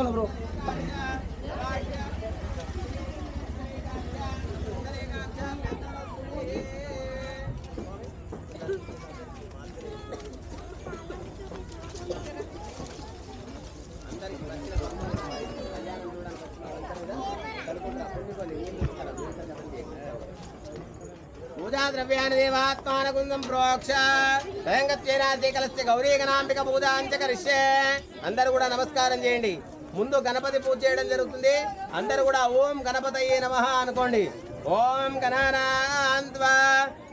bro. पूजा द्रव्यानि देवात्मानकुन्दं प्रोक्ष भयंगत्वेनाधिकलस्य गौरीगणांबिక పూజాంచ కరిష్యే అందరూ కూడా నమస్కారం చేయండి ముందు గణపతి పూజ చేయడం జరుగుతుంది అందరూ కూడా ఓం గణపతయే నమః అనుకోండి ఓం గణానాన్త్వా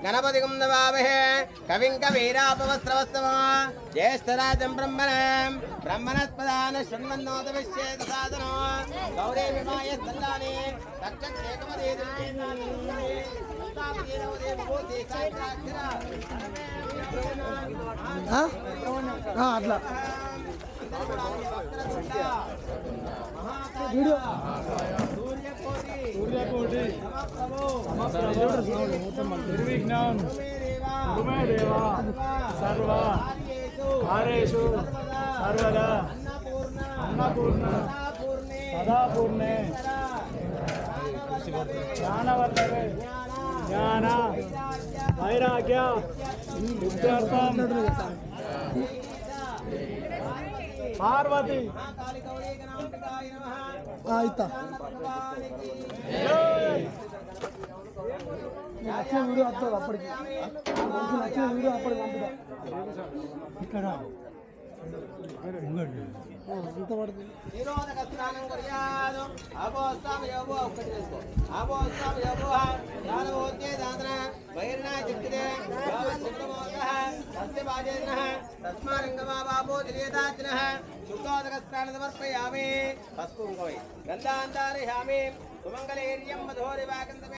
గణపతిం నమామహే కవిం కవీరాపవస్త్రవస్తవం జ్యేష్ఠరాజం బ్రహ్మణస్పదాన శృణ్వన్నోత విశ్యేత సాధనో గౌరీ విమాయ స్థలాని రక్షేకమదే అట్లా వీడియో సూర్యకోటి నిర్విఘ్నం కురుమే దేవా సర్వ కార్యేషు సర్వదా అన్నపూర్ణ సదాపూర్ణే జ్ఞానవర్ధనే జ్ఞాన వైరాగ్య విద్యార్థం పార్వతి ఆయితా నచ్చిన వీడియో వస్తుంది అప్పటికి నచ్చిన వీడియో అప్పటికి పంపుతా ఇక్కడ ఎంత పడుతుంది నిరోధక స్నానం కర్యాదు అపోస్తామ యోగో ఒక్కటి చేసుకో అపోస్తామ యోగో దానవోద్యే దాతన బహిర్నా చిత్తే యావత్సుప్రమోదః తస్య బాజేనః తస్మారంగమా బాబో దిలేదాత్నః శుద్ధోదక స్నాన సమర్పయామి పసుపు గంధాంతారయామి సుమంగళేర్యం మధోరివాకంత